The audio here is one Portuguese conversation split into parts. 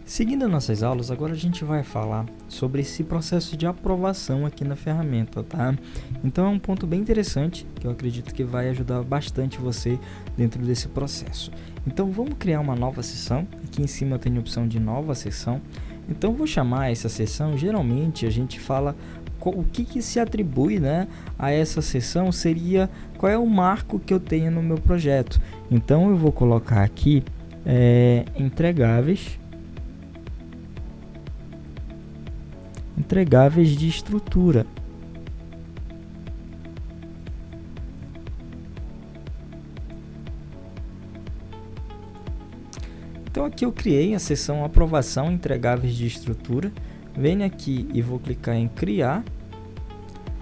Seguindo nossas aulas, agora a gente vai falar sobre esse processo de aprovação aqui na ferramenta, tá? Então é um ponto bem interessante que eu acredito que vai ajudar bastante você dentro desse processo. Então vamos criar uma nova sessão. Aqui em cima tem a opção de nova sessão. Então vou chamar essa sessão, geralmente a gente fala o que se atribui, né, a essa sessão, seria qual é o marco que eu tenho no meu projeto. Então eu vou colocar aqui entregáveis de estrutura. Então aqui eu criei a seção aprovação entregáveis de estrutura. Venho aqui e vou clicar em criar,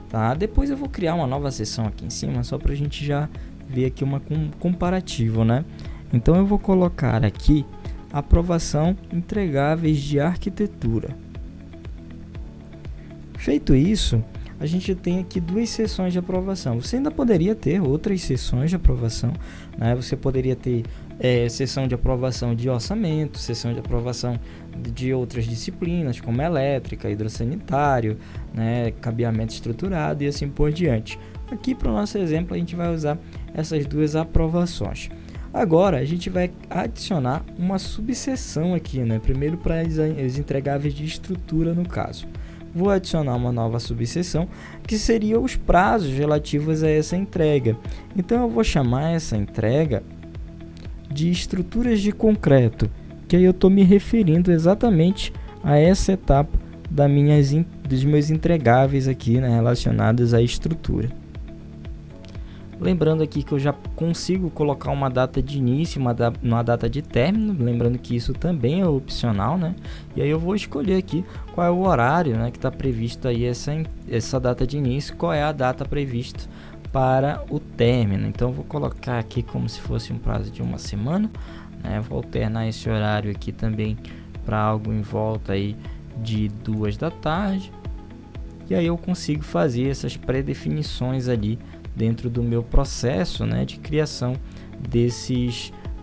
tá? Depois eu vou criar uma nova seção aqui em cima, só para a gente já ver aqui uma comparativo, né? Então eu vou colocar aqui aprovação entregáveis de arquitetura. Feito isso, a gente tem aqui duas seções de aprovação. Você ainda poderia ter outras seções de aprovação, né? Você poderia ter seção de aprovação de orçamento, seção de aprovação de outras disciplinas, como elétrica, hidrossanitário, né, cabeamento estruturado e assim por diante. Aqui, para o nosso exemplo, a gente vai usar essas duas aprovações. Agora, a gente vai adicionar uma subseção aqui, né? Primeiro para os entregáveis de estrutura, no caso. Vou adicionar uma nova subseção, que seria os prazos relativos a essa entrega. Então, eu vou chamar essa entrega de estruturas de concreto, que aí eu estou me referindo exatamente a essa etapa dos meus entregáveis aqui, né, relacionados à estrutura. Lembrando aqui que eu já consigo colocar uma data de início, uma data de término, lembrando que isso também é opcional, né? E aí eu vou escolher aqui qual é o horário, né, que está previsto aí essa data de início, qual é a data prevista para o término. Então eu vou colocar aqui como se fosse um prazo de uma semana, né? Vou alternar esse horário aqui também para algo em volta aí de 2 da tarde. E aí eu consigo fazer essas pré-definições ali dentro do meu processo, né, de criação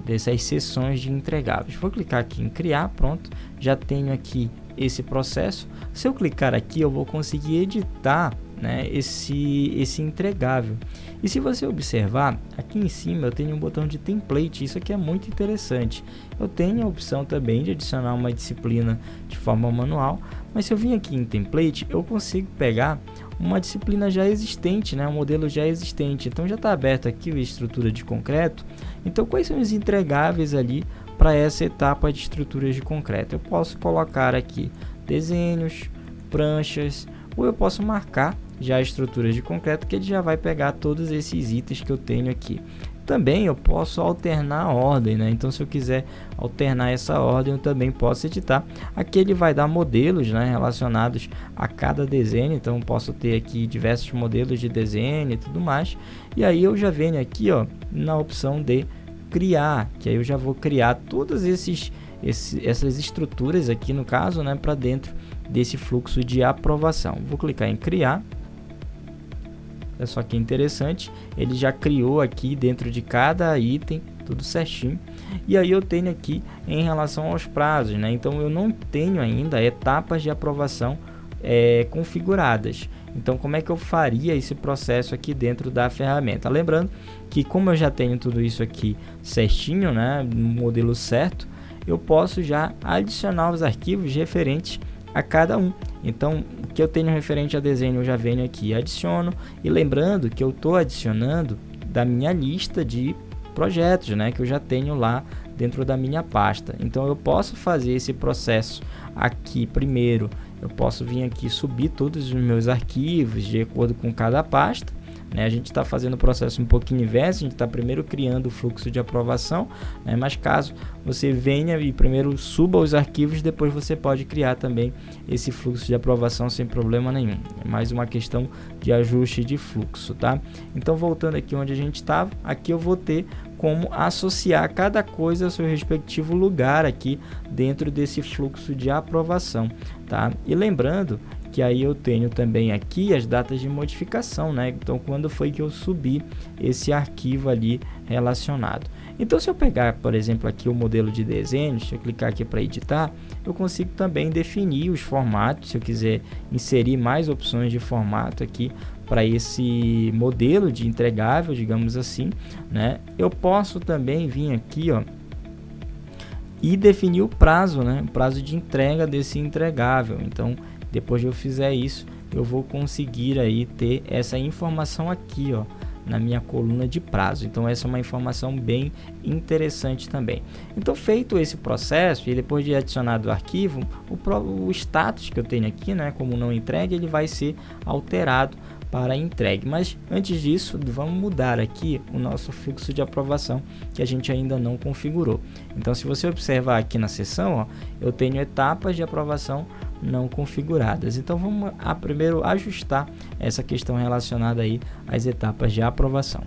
dessas seções de entregáveis. Vou clicar aqui em criar, pronto, já tenho aqui esse processo. Se eu clicar aqui, eu vou conseguir editar, né, esse entregável. E se você observar, aqui em cima eu tenho um botão de template, isso aqui é muito interessante. Eu tenho a opção também de adicionar uma disciplina de forma manual, mas se eu vim aqui em template, eu consigo pegar uma disciplina já existente, né, um modelo já existente. Então já está aberto aqui a estrutura de concreto. Então quais são os entregáveis ali para essa etapa de estruturas de concreto? Eu posso colocar aqui desenhos, pranchas, ou eu posso marcar já estruturas de concreto, que ele já vai pegar todos esses itens que eu tenho aqui. Também eu posso alternar a ordem, né? Então se eu quiser alternar essa ordem, eu também posso editar. Aqui ele vai dar modelos, né, relacionados a cada desenho. Então eu posso ter aqui diversos modelos de desenho e tudo mais. E aí eu já venho aqui, ó, na opção de criar, que aí eu já vou criar todas essas estruturas aqui, no caso, né, para dentro desse fluxo de aprovação. Vou clicar em criar. É só que interessante, ele já criou aqui dentro de cada item tudo certinho. E aí eu tenho aqui em relação aos prazos, né? Então eu não tenho ainda etapas de aprovação configuradas. Então como é que eu faria esse processo aqui dentro da ferramenta? Lembrando que como eu já tenho tudo isso aqui certinho, né, no modelo certo, eu posso já adicionar os arquivos referentes a cada um. Então o que eu tenho referente a desenho eu já venho aqui e adiciono. E lembrando que eu estou adicionando da minha lista de projetos, né, que eu já tenho lá dentro da minha pasta. Então eu posso fazer esse processo aqui primeiro. Eu posso vir aqui subir todos os meus arquivos de acordo com cada pasta, né? A gente está fazendo o processo um pouquinho inverso, a gente está primeiro criando o fluxo de aprovação, né? Mas caso você venha e primeiro suba os arquivos, depois você pode criar também esse fluxo de aprovação sem problema nenhum. É mais uma questão de ajuste de fluxo, tá? Então voltando aqui onde a gente estava, aqui eu vou ter como associar cada coisa ao seu respectivo lugar aqui dentro desse fluxo de aprovação, tá? E lembrando que aí eu tenho também aqui as datas de modificação, né? Então quando foi que eu subi esse arquivo ali relacionado. Então, se eu pegar, por exemplo, aqui o modelo de desenho, se eu clicar aqui para editar, eu consigo também definir os formatos. Se eu quiser inserir mais opções de formato aqui para esse modelo de entregável, digamos assim, né? Eu posso também vir aqui, ó, e definir o prazo, né? O prazo de entrega desse entregável. Então, depois que eu fizer isso, eu vou conseguir aí ter essa informação aqui, ó, na minha coluna de prazo. Então essa é uma informação bem interessante também. Então, feito esse processo e depois de adicionado o arquivo, o status que eu tenho aqui, né, como não entregue, ele vai ser alterado para entregue. Mas antes disso, vamos mudar aqui o nosso fluxo de aprovação que a gente ainda não configurou. Então, se você observar aqui na seção, ó, eu tenho etapas de aprovação não configuradas. Então vamos primeiro ajustar essa questão relacionada aí às etapas de aprovação.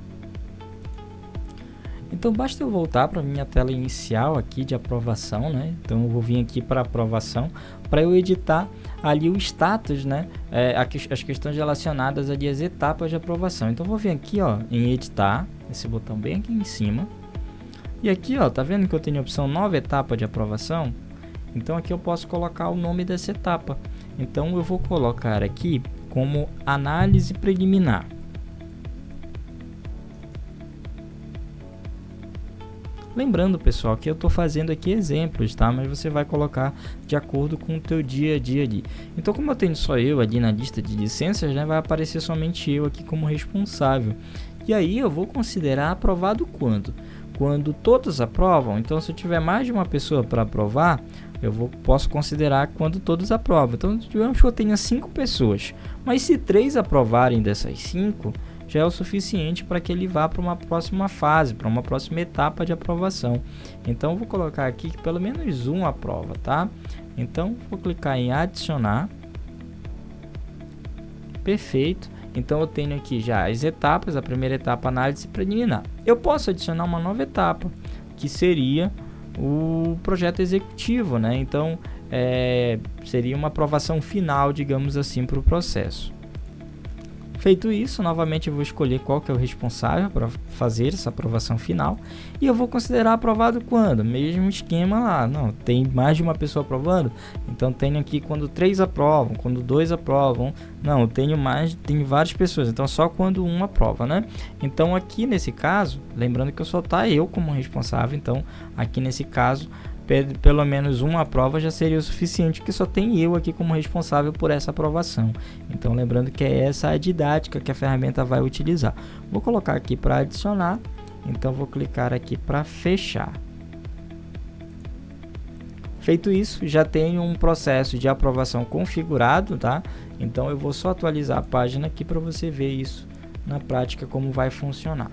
Então basta eu voltar para minha tela inicial aqui de aprovação, né? Então eu vou vir aqui para aprovação para eu editar ali o status, né? As questões relacionadas ali às etapas de aprovação. Então eu vou vir aqui, ó, em editar, esse botão bem aqui em cima. E aqui, ó, tá vendo que eu tenho a opção nova etapa de aprovação? Então aqui eu posso colocar o nome dessa etapa. Então eu vou colocar aqui como análise preliminar. Lembrando, pessoal, que eu estou fazendo aqui exemplos, tá? Mas você vai colocar de acordo com o teu dia a dia ali. Então, como eu tenho só eu ali na lista de licenças, né, vai aparecer somente eu aqui como responsável. E aí eu vou considerar aprovado quando? Quando todos aprovam. Então, se eu tiver mais de uma pessoa para aprovar, posso considerar quando todos aprovam. Então, digamos que eu tenha 5 pessoas, mas se 3 aprovarem dessas 5, já é o suficiente para que ele vá para uma próxima fase, para uma próxima etapa de aprovação. Então, eu vou colocar aqui que pelo menos um aprova, tá? Então, vou clicar em adicionar. Perfeito. Então, eu tenho aqui já as etapas. A primeira etapa, análise preliminar. Eu posso adicionar uma nova etapa, que seria o projeto executivo, né? Então, seria uma aprovação final, digamos assim, para o processo. Feito isso, novamente eu vou escolher qual que é o responsável para fazer essa aprovação final e eu vou considerar aprovado quando? Mesmo esquema lá, não, tem mais de uma pessoa aprovando, então tenho aqui quando 3 aprovam, quando 2 aprovam, não, tenho várias pessoas, então só quando 1 aprova, né? Então aqui nesse caso, lembrando que eu só tá eu como responsável, então aqui nesse caso pelo menos uma prova já seria o suficiente, porque só tem eu aqui como responsável por essa aprovação. Então lembrando que é essa a didática que a ferramenta vai utilizar. Vou colocar aqui para adicionar, então vou clicar aqui para fechar. Feito isso, já tenho um processo de aprovação configurado, tá? Então eu vou só atualizar a página aqui para você ver isso na prática como vai funcionar.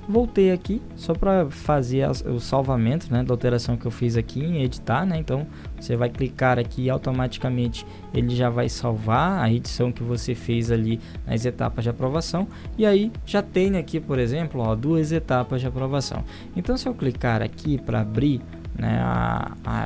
Voltei aqui só para fazer o salvamento, né, da alteração que eu fiz aqui em editar, né? Então você vai clicar aqui e automaticamente ele já vai salvar a edição que você fez ali nas etapas de aprovação. E aí já tem aqui, por exemplo, ó, 2 etapas de aprovação. Então se eu clicar aqui para abrir, né,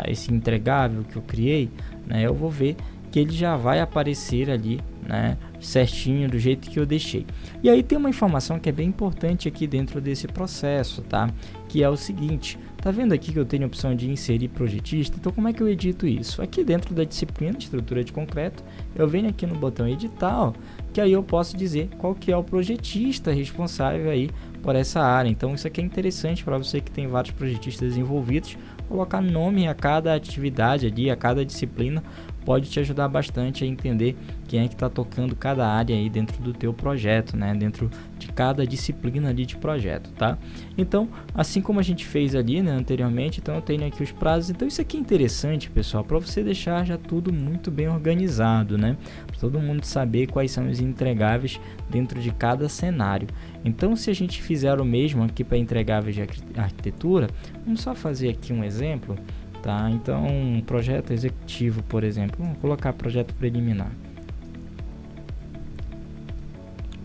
esse entregável que eu criei, né, eu vou ver que ele já vai aparecer ali, né, certinho do jeito que eu deixei. E aí tem uma informação que é bem importante aqui dentro desse processo, tá? Que é o seguinte, tá vendo aqui que eu tenho a opção de inserir projetista? Então como é que eu edito isso? Aqui dentro da disciplina de estrutura de concreto, eu venho aqui no botão editar, ó, que aí eu posso dizer qual que é o projetista responsável aí por essa área. Então isso aqui é interessante para você que tem vários projetistas envolvidos, colocar nome a cada atividade ali, a cada disciplina, pode te ajudar bastante a entender quem é que está tocando cada área aí dentro do teu projeto, né? Dentro de cada disciplina ali de projeto, tá? Então, assim como a gente fez ali, né, anteriormente, então eu tenho aqui os prazos. Então isso aqui é interessante, pessoal, para você deixar já tudo muito bem organizado, né? Para todo mundo saber quais são os entregáveis dentro de cada cenário. Então, se a gente fizer o mesmo aqui para entregáveis de arquitetura, vamos só fazer aqui um exemplo. Tá, então projeto executivo, por exemplo, vamos colocar projeto preliminar.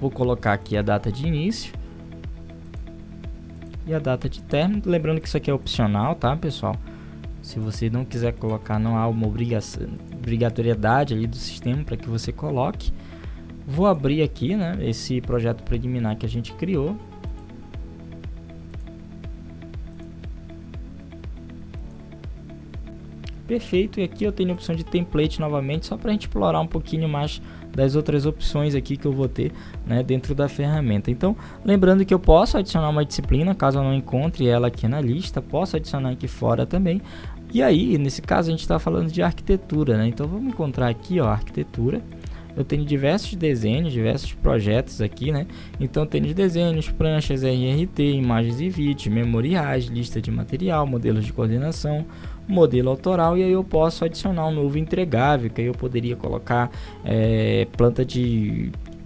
Vou colocar aqui a data de início e a data de término, lembrando que isso aqui é opcional, tá, pessoal? Se você não quiser colocar, não há uma obrigatoriedade ali do sistema para que você coloque. Vou abrir aqui, né, esse projeto preliminar que a gente criou. Perfeito, e aqui eu tenho a opção de template novamente, só para a gente explorar um pouquinho mais das outras opções aqui que eu vou ter, né, dentro da ferramenta. Então, lembrando que eu posso adicionar uma disciplina, caso eu não encontre ela aqui na lista, posso adicionar aqui fora também. E aí, nesse caso, a gente está falando de arquitetura, né? Então, vamos encontrar aqui, ó, arquitetura. Eu tenho diversos desenhos, diversos projetos aqui, né? Então, eu tenho desenhos, pranchas, RRT, imagens e vídeos, memoriais, lista de material, modelos de coordenação, modelo autoral, e aí eu posso adicionar um novo entregável, que aí eu poderia colocar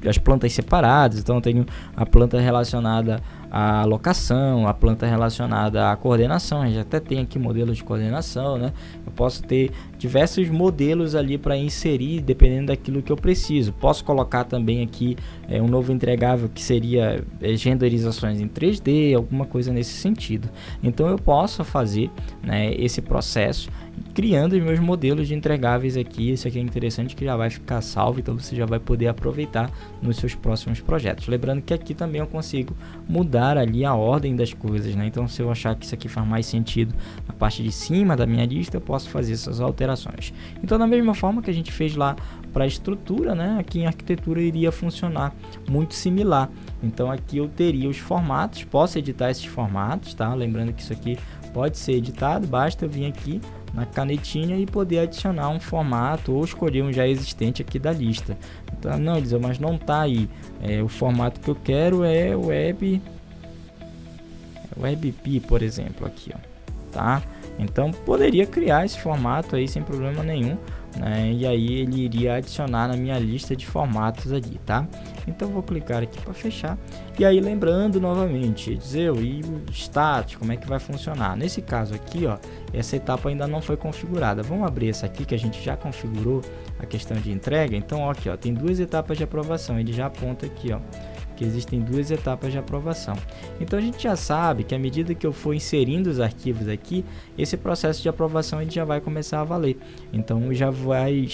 as plantas separadas. Então, eu tenho a planta relacionada à locação, a planta relacionada à coordenação. A gente até tem aqui modelos de coordenação, né? Eu posso ter diversos modelos ali para inserir, dependendo daquilo que eu preciso. Posso colocar também aqui um novo entregável que seria renderizações em 3D, alguma coisa nesse sentido. Então eu posso fazer, né, esse processo criando os meus modelos de entregáveis aqui. Isso aqui é interessante, que já vai ficar salvo, então você já vai poder aproveitar nos seus próximos projetos. Lembrando que aqui também eu consigo mudar ali a ordem das coisas, né? Então, se eu achar que isso aqui faz mais sentido na parte de cima da minha lista, eu posso fazer essas alterações. Então, da mesma forma que a gente fez lá para a estrutura, né, aqui em arquitetura iria funcionar muito similar. Então, aqui eu teria os formatos, posso editar esses formatos, tá? Lembrando que isso aqui pode ser editado, basta eu vir aqui na canetinha e poder adicionar um formato ou escolher um já existente aqui da lista. Então, não, Eliseu, mas não tá aí. O formato que eu quero é WebP, por exemplo, aqui, ó, tá? Então, poderia criar esse formato aí sem problema nenhum, né? E aí ele iria adicionar na minha lista de formatos ali, tá? Então vou clicar aqui para fechar. E aí, lembrando novamente, Eliseu, e o status, como é que vai funcionar? Nesse caso aqui, ó, essa etapa ainda não foi configurada. Vamos abrir essa aqui que a gente já configurou a questão de entrega. Então, ó, aqui, ó, tem 2 etapas de aprovação. Ele já aponta aqui, ó, que existem 2 etapas de aprovação. Então a gente já sabe que à medida que eu for inserindo os arquivos aqui, esse processo de aprovação ele já vai começar a valer. Então já vai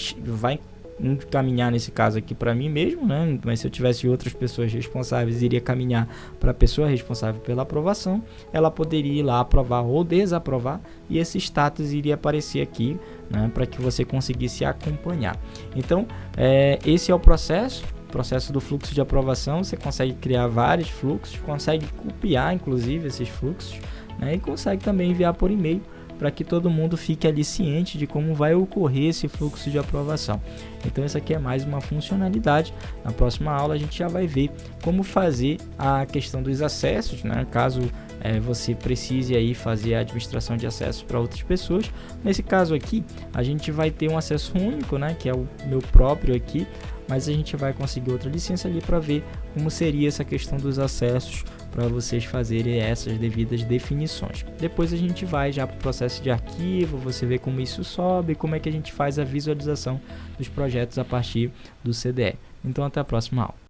caminhar nesse caso aqui para mim mesmo, né? Mas se eu tivesse outras pessoas responsáveis, iria caminhar para a pessoa responsável pela aprovação. Ela poderia ir lá aprovar ou desaprovar, e esse status iria aparecer aqui, né, para que você conseguisse acompanhar. Então esse é o processo do fluxo de aprovação. Você consegue criar vários fluxos, consegue copiar inclusive esses fluxos, né, e consegue também enviar por e-mail para que todo mundo fique ali ciente de como vai ocorrer esse fluxo de aprovação. Então isso aqui é mais uma funcionalidade. Na próxima aula a gente já vai ver como fazer a questão dos acessos, né, caso você precise aí fazer a administração de acessos para outras pessoas. Nesse caso aqui a gente vai ter um acesso único, né, que é o meu próprio aqui, mas a gente vai conseguir outra licença ali para ver como seria essa questão dos acessos para vocês fazerem essas devidas definições. Depois a gente vai já para o processo de arquivo, você vê como isso sobe, como é que a gente faz a visualização dos projetos a partir do CDE. Então até a próxima aula.